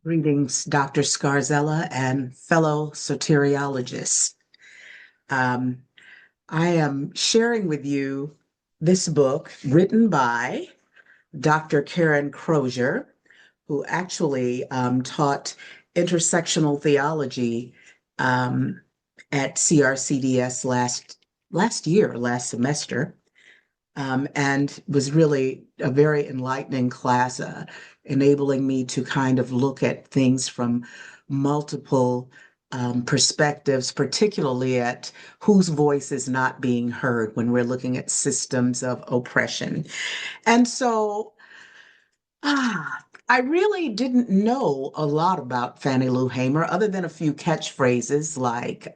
Greetings, Dr. Scarzella and fellow soteriologists. Um, I am sharing with you this book written by Dr. Karen Crozier, who actually taught intersectional theology um, at CRCDS last semester, and was really a very enlightening class, enabling me to kind of look at things from multiple perspectives, particularly at whose voice is not being heard when we're looking at systems of oppression. And so, I really didn't know a lot about Fannie Lou Hamer other than a few catchphrases like,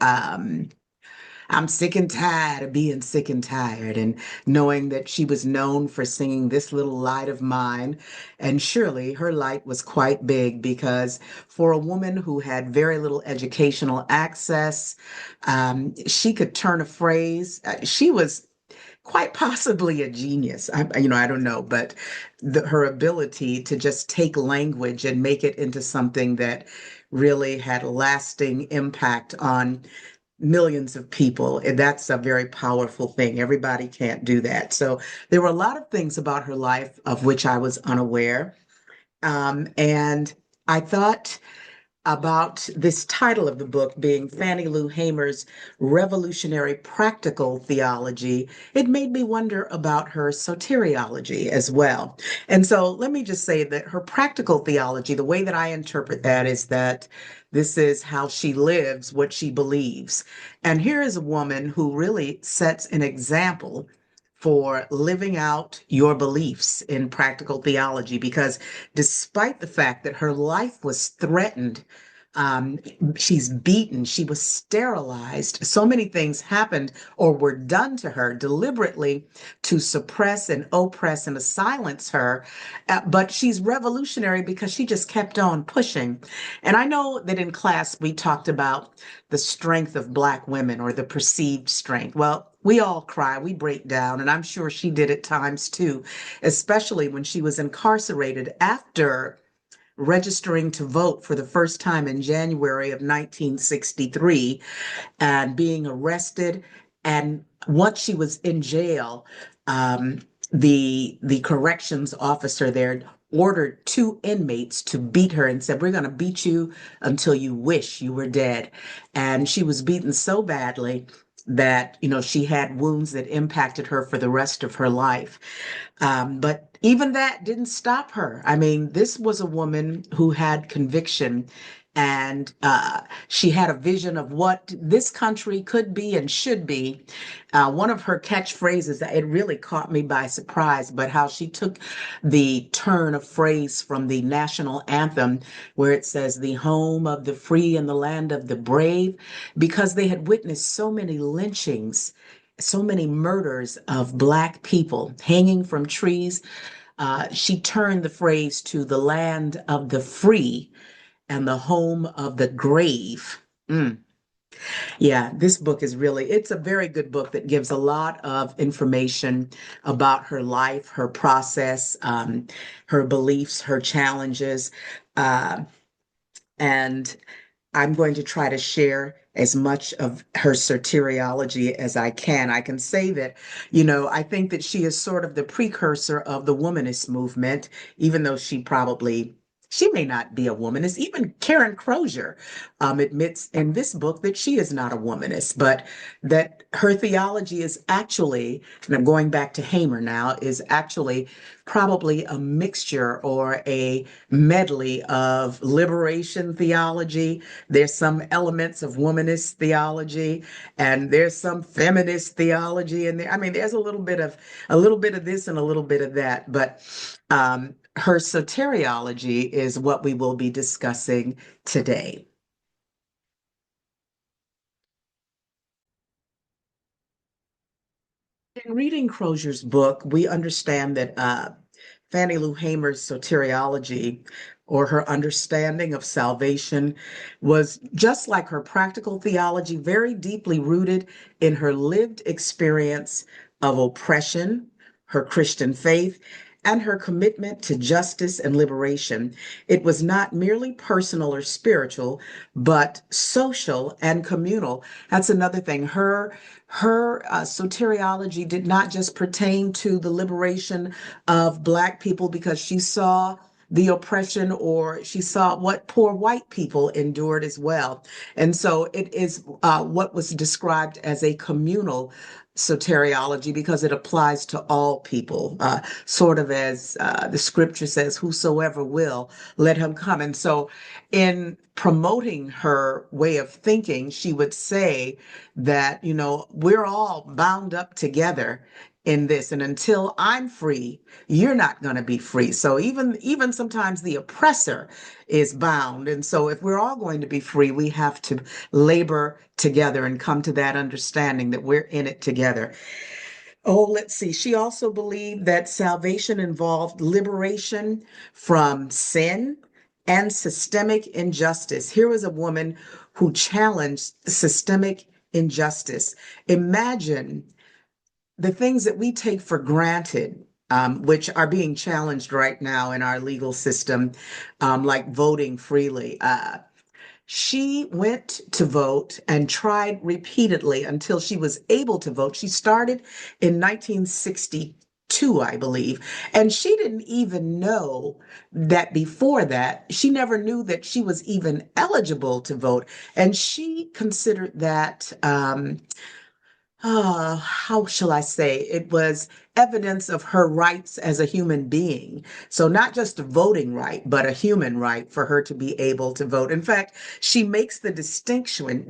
I'm sick and tired of being sick and tired, and knowing that she was known for singing This Little Light of Mine. And surely her light was quite big because for a woman who had very little educational access, she could turn a phrase. She was quite possibly a genius. I don't know, but her ability to just take language and make it into something that really had a lasting impact on millions of people. And that's a very powerful thing. Everybody can't do that. So there were a lot of things about her life of which I was unaware. And I thought about this title of the book being Fannie Lou Hamer's Revolutionary Practical Theology. It made me wonder about her soteriology as well. And so let me just say that her practical theology, the way that I interpret that is that this is how she lives what she believes. And here is a woman who really sets an example for living out your beliefs in practical theology, because despite the fact that her life was threatened, um, she's beaten, she was sterilized. So many things happened or were done to her deliberately to suppress and oppress and to silence her. But she's revolutionary because she just kept on pushing. And I know that in class we talked about the strength of Black women or the perceived strength. Well, we all cry, we break down, and I'm sure she did at times too, especially when she was incarcerated after registering to vote for the first time in January of 1963 and being arrested. And once she was in jail, um, the corrections officer there ordered two inmates to beat her and said, "We're going to beat you until you wish you were dead." And she was beaten so badly that, she had wounds that impacted her for the rest of her life. But even that didn't stop her. I mean, this was a woman who had conviction, and she had a vision of what this country could be and should be. One of her catchphrases, it really caught me by surprise, but how she took the turn of phrase from the national anthem, where it says, "The home of the free and the land of the brave," because they had witnessed so many lynchings, so many murders of Black people hanging from trees. She turned the phrase to the land of the free and the home of the grave. Mm. Yeah, this book is really, it's a very good book that gives a lot of information about her life, her process, her beliefs, her challenges. Uh, and I'm going to try to share as much of her soteriology as I can. I can say that, I think that she is sort of the precursor of the womanist movement, even though she may not be a womanist. Even Karen Crozier admits in this book that she is not a womanist, but that her theology is actually, and I'm going back to Hamer now, is actually probably a mixture or a medley of liberation theology. There's some elements of womanist theology, and there's some feminist theology, and I mean, there's a little bit of this and a little bit of that. But her soteriology is what we will be discussing today. In reading Crozier's book, we understand that Fannie Lou Hamer's soteriology, or her understanding of salvation, was just like her practical theology, very deeply rooted in her lived experience of oppression, her Christian faith, and her commitment to justice and liberation. It was not merely personal or spiritual, but social and communal. That's another thing. Her soteriology did not just pertain to the liberation of Black people because she saw the oppression or she saw what poor white people endured as well. And so it is what was described as a communal soteriology because it applies to all people, sort of as the scripture says, whosoever will, let him come. And so in promoting her way of thinking, she would say that, we're all bound up together in this, and until I'm free, you're not going to be free. So even sometimes the oppressor is bound. And so if we're all going to be free, we have to labor together and come to that understanding that we're in it together. Oh, let's see. She also believed that salvation involved liberation from sin and systemic injustice. Here was a woman who challenged systemic injustice. Imagine the things that we take for granted, which are being challenged right now in our legal system, like voting freely. She went to vote and tried repeatedly until she was able to vote. She started in 1962, I believe, and she didn't even know that before that, she never knew that she was even eligible to vote. And she considered that how shall I say? It was evidence of her rights as a human being. So not just a voting right, but a human right for her to be able to vote. In fact, she makes the distinction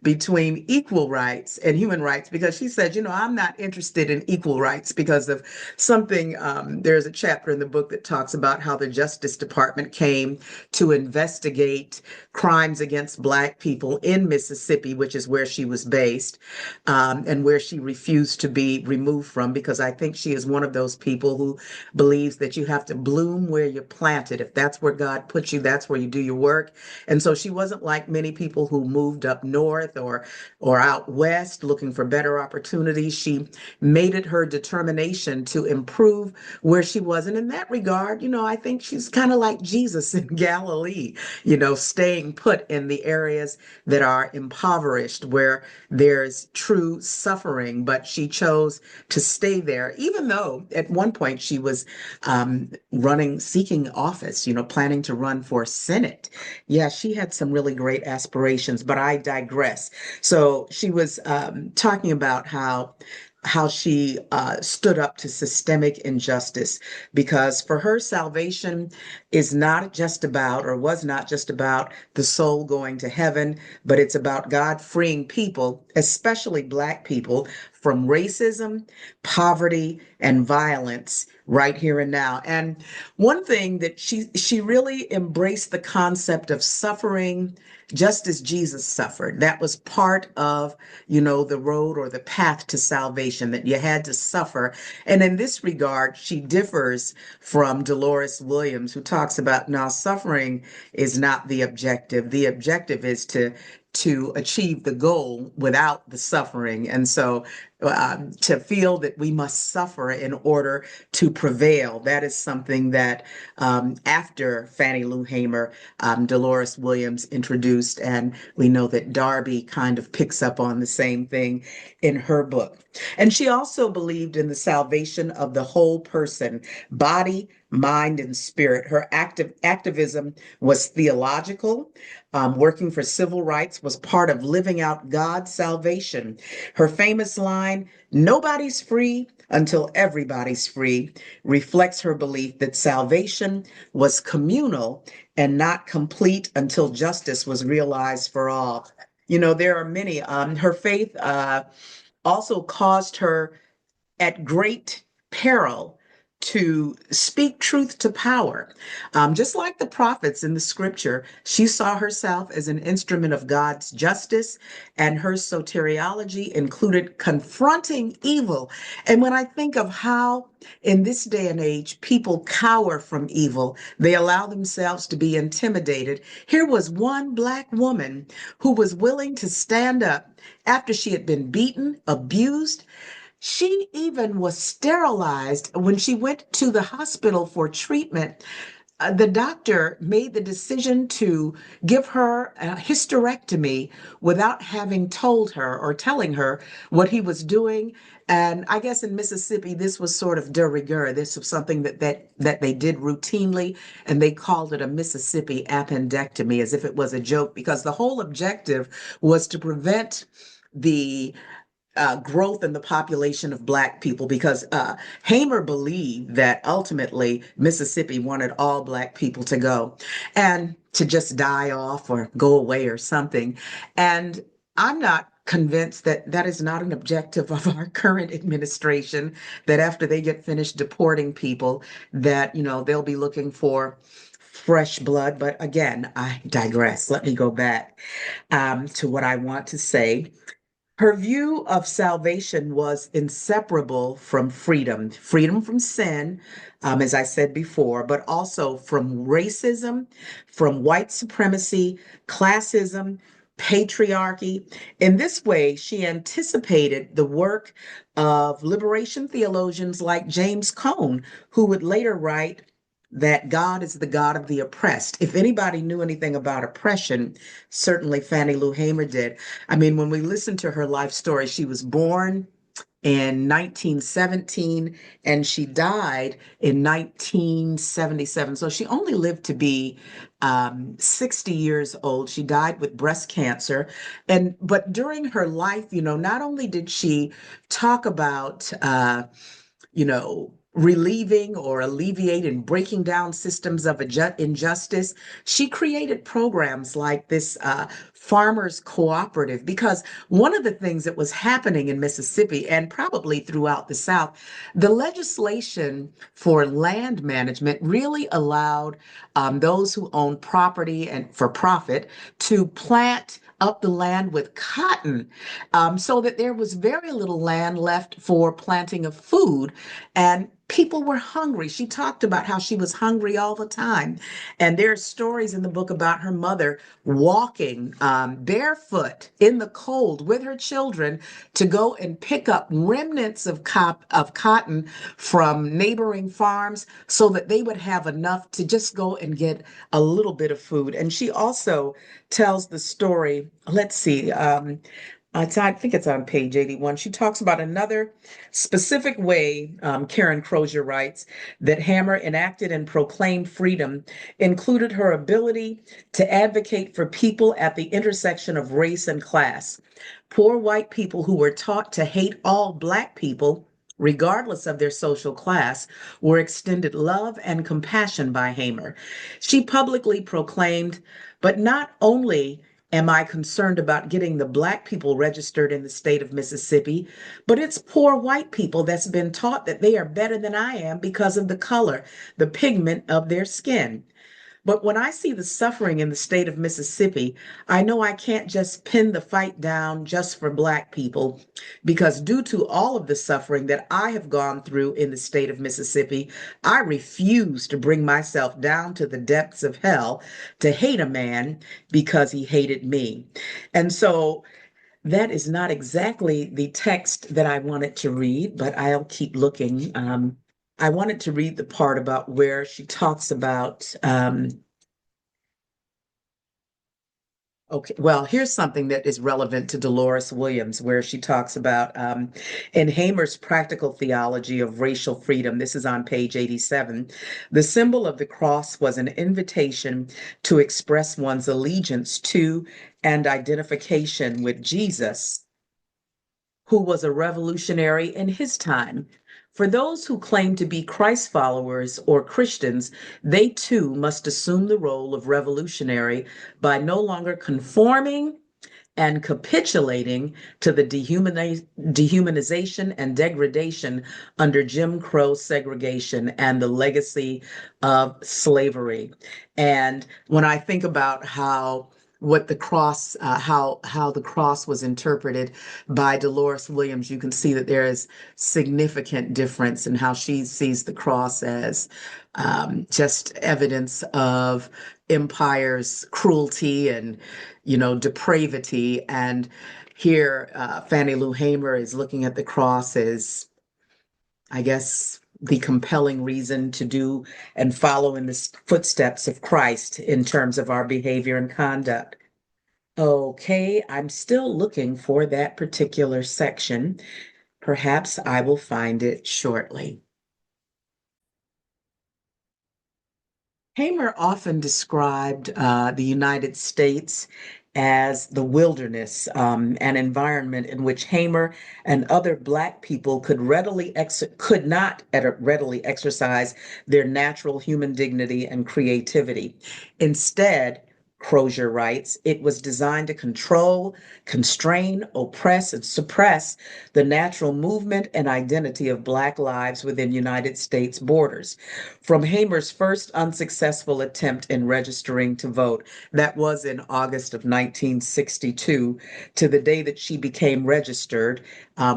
between equal rights and human rights because she said, I'm not interested in equal rights because of something. There's a chapter in the book that talks about how the Justice Department came to investigate crimes against Black people in Mississippi, which is where she was based, and where she refused to be removed from, because I think she is one of those people who believes that you have to bloom where you're planted. If that's where God puts you, that's where you do your work. And so she wasn't like many people who moved up north or out west looking for better opportunities. She made it her determination to improve where she was. And in that regard, I think she's kind of like Jesus in Galilee, staying put in the areas that are impoverished, where there's true suffering, but she chose to stay there, even though at one point she was seeking office, planning to run for Senate. Yeah, she had some really great aspirations, but I digress. So she was talking about how she stood up to systemic injustice, because for her, salvation is not just about, or was not just about, the soul going to heaven, but it's about God freeing people, especially Black people, from racism, poverty, and violence right here and now. And one thing that she really embraced the concept of suffering just as Jesus suffered. That was part of, the road or the path to salvation, that you had to suffer. And in this regard, she differs from Dolores Williams, who talks about, now suffering is not the objective. The objective is to achieve the goal without the suffering. And so to feel that we must suffer in order to prevail, that is something that after Fannie Lou Hamer, Dolores Williams introduced. And we know that Darby kind of picks up on the same thing in her book. And she also believed in the salvation of the whole person, body, mind, and spirit. Her activism was theological. Working for civil rights was part of living out God's salvation. Her famous line, "Nobody's free until everybody's free," reflects her belief that salvation was communal and not complete until justice was realized for all. There are many. Her faith also caused her at great peril to speak truth to power. Just like the prophets in the scripture, she saw herself as an instrument of God's justice, and her soteriology included confronting evil. And when I think of how in this day and age people cower from evil, they allow themselves to be intimidated. Here was one Black woman who was willing to stand up after she had been beaten, abused, She even was sterilized when she went to the hospital for treatment. The doctor made the decision to give her a hysterectomy without having told her or telling her what he was doing. And I guess in Mississippi, this was sort of de rigueur. This was something that they did routinely, and they called it a Mississippi appendectomy as if it was a joke, because the whole objective was to prevent the growth in the population of Black people, because Hamer believed that ultimately Mississippi wanted all Black people to go and to just die off or go away or something. And I'm not convinced that that is not an objective of our current administration, that after they get finished deporting people, that, they'll be looking for fresh blood. But again, I digress. Let me go back to what I want to say. Her view of salvation was inseparable from freedom, freedom from sin, as I said before, but also from racism, from white supremacy, classism, patriarchy. In this way, she anticipated the work of liberation theologians like James Cone, who would later write that God is the God of the oppressed. If anybody knew anything about oppression, certainly Fannie Lou Hamer did. I mean, when we listen to her life story, she was born in 1917 and she died in 1977. So she only lived to be 60 years old. She died with breast cancer. But during her life, not only did she talk about relieving or alleviating breaking down systems of injustice. She created programs like this farmers cooperative, because one of the things that was happening in Mississippi and probably throughout the South, the legislation for land management really allowed those who own property and for profit to plant up the land with cotton, so that there was very little land left for planting of food, and people were hungry. She talked about how she was hungry all the time. And there are stories in the book about her mother walking barefoot in the cold with her children to go and pick up remnants of cotton from neighboring farms so that they would have enough to just go and get a little bit of food. And she also tells the story, let's see, I think it's on page 81. She talks about another specific way, Karen Crozier writes, that Hammer enacted and proclaimed freedom included her ability to advocate for people at the intersection of race and class. Poor white people who were taught to hate all Black people, regardless of their social class, were extended love and compassion by Hamer. She publicly proclaimed, but not only am I concerned about getting the Black people registered in the state of Mississippi, but it's poor white people that's been taught that they are better than I am because of the color, the pigment of their skin. But when I see the suffering in the state of Mississippi, I know I can't just pin the fight down just for Black people, because due to all of the suffering that I have gone through in the state of Mississippi, I refuse to bring myself down to the depths of hell to hate a man because he hated me. And so that is not exactly the text that I wanted to read, but I'll keep looking. I wanted to read the part about where she talks about okay, well, here's something that is relevant to Dolores Williams, where she talks about in Hamer's practical theology of racial freedom. This is on page 87. The symbol of the cross was an invitation to express one's allegiance to and identification with Jesus, who was a revolutionary in his time. For those who claim to be Christ followers or Christians, they too must assume the role of revolutionary by no longer conforming and capitulating to the dehumanization and degradation under Jim Crow segregation and the legacy of slavery. And when I think about how what the cross, how the cross was interpreted by Dolores Williams, you can see that there is significant difference in how she sees the cross as just evidence of empire's cruelty and, depravity. And here, Fannie Lou Hamer is looking at the cross as, I guess, the compelling reason to do and follow in the footsteps of Christ in terms of our behavior and conduct. Okay, I'm still looking for that particular section. Perhaps I will find it shortly. Hamer often described the United States as the wilderness, an environment in which Hamer and other Black people could not readily exercise their natural human dignity and creativity. Instead, Crozier writes, it was designed to control, constrain, oppress, and suppress the natural movement and identity of Black lives within United States borders. From Hamer's first unsuccessful attempt in registering to vote, that was in August of 1962, to the day that she became registered,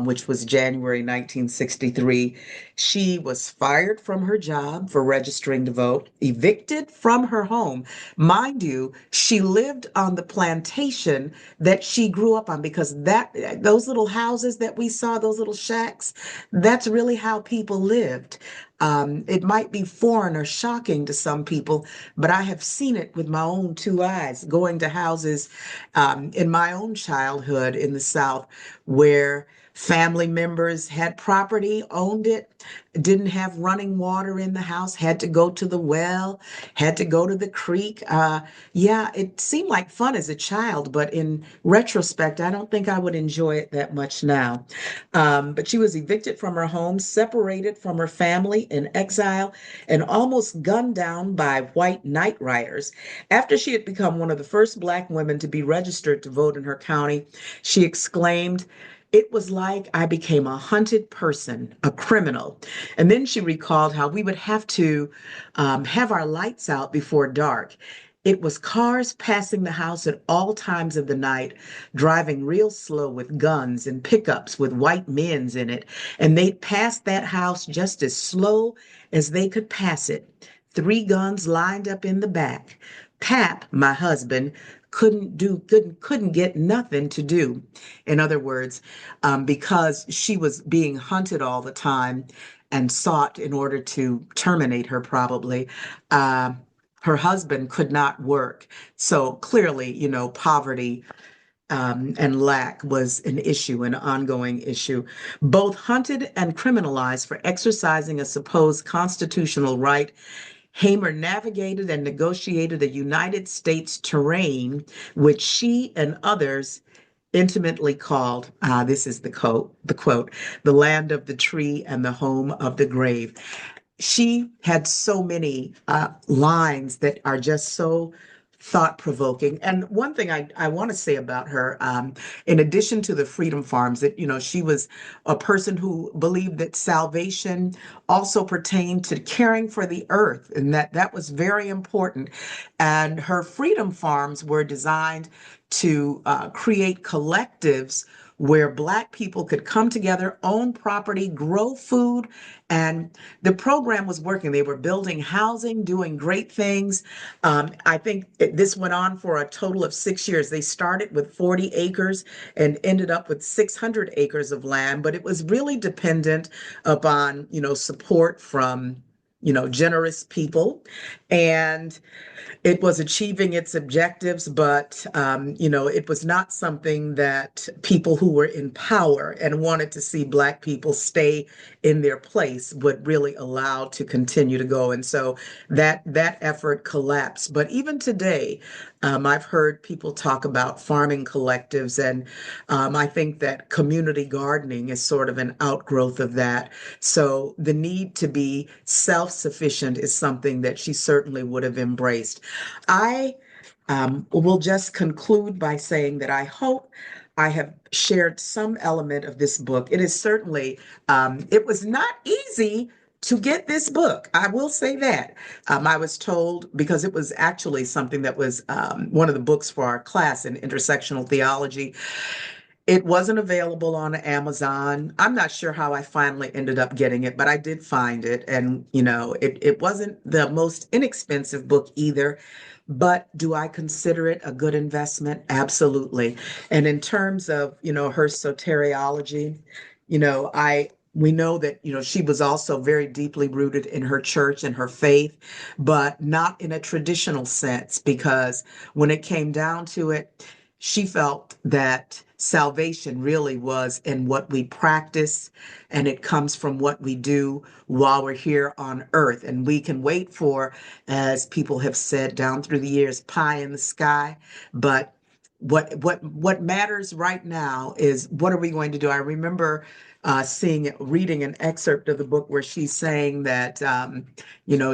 which was January 1963, she was fired from her job for registering to vote, evicted from her home. Mind you, she lived on the plantation that she grew up on because those little houses that we saw, those little shacks, that's really how people lived. It might be foreign or shocking to some people, but I have seen it with my own two eyes, going to houses in my own childhood in the South where family members had property, owned it, didn't have running water in the house, had to go to the well, had to go to the creek. Yeah, it seemed like fun as a child, but in retrospect, I don't think I would enjoy it that much now. But she was evicted from her home, separated from her family in exile, and almost gunned down by white night riders. After she had become one of the first Black women to be registered to vote in her county, she exclaimed, it was like I became a hunted person, a criminal. And then she recalled how we would have to have our lights out before dark. It was cars passing the house at all times of the night, driving real slow with guns and pickups with white men's in it. And they'd pass that house just as slow as they could pass it. Three guns lined up in the back. Pap, my husband, couldn't get nothing to do. In other words, because she was being hunted all the time and sought in order to terminate her, probably. Uh, Her husband could not work. So clearly, poverty and lack was an issue, an ongoing issue. Both hunted and criminalized for exercising a supposed constitutional right, Hamer navigated and negotiated a United States terrain which she and others intimately called, this is the quote, the land of the tree and the home of the grave. She had so many lines that are just so thought provoking. And one thing I want to say about her, in addition to the Freedom Farms, that, she was a person who believed that salvation also pertained to caring for the earth, and that was very important. And her Freedom Farms were designed to create collectives where Black people could come together, own property, grow food, and the program was working. They were building housing, doing great things. I think this went on for a total of 6 years. They started with 40 acres and ended up with 600 acres of land, but it was really dependent upon, support from, generous people. And it was achieving its objectives, but it was not something that people who were in power and wanted to see Black people stay in their place would really allow to continue to go. And so that effort collapsed. But even today, I've heard people talk about farming collectives, and I think that community gardening is sort of an outgrowth of that. So the need to be self-sufficient is something that she certainly would have embraced. I will just conclude by saying that I hope I have shared some element of this book. It is certainly, it was not easy to get this book. I will say that. I was told because it was actually something that was one of the books for our class in intersectional theology. It wasn't available on Amazon. I'm not sure how I finally ended up getting it, but I did find it. And, it wasn't the most inexpensive book either. But do I consider it a good investment? Absolutely. And in terms of, her soteriology, we know that, she was also very deeply rooted in her church and her faith, but not in a traditional sense, because when it came down to it, she felt that salvation really was in what we practice, and it comes from what we do while we're here on earth. And we can wait for, as people have said down through the years, pie in the sky. But what matters right now is, what are we going to do? I remember reading an excerpt of the book where she's saying that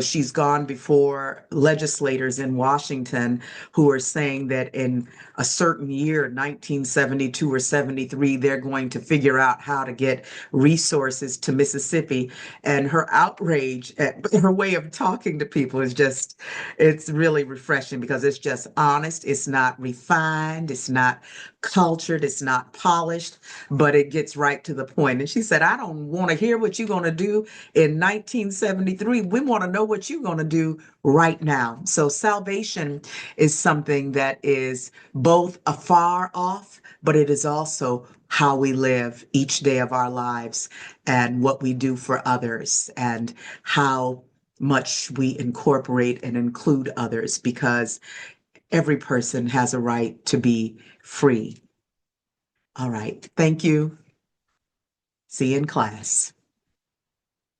she's gone before legislators in Washington who are saying that in a certain year, 1972 or 73, they're going to figure out how to get resources to Mississippi. And her outrage at her way of talking to people it's really refreshing, because it's just honest. It's not refined. It's not cultured. It's not polished, but it gets right to the point. And she said, I don't want to hear what you're going to do in 1973. We want to know what you're going to do right now. So salvation is something that is both afar off, but it is also how we live each day of our lives and what we do for others and how much we incorporate and include others, because every person has a right to be free. All right. Thank you. See you in class.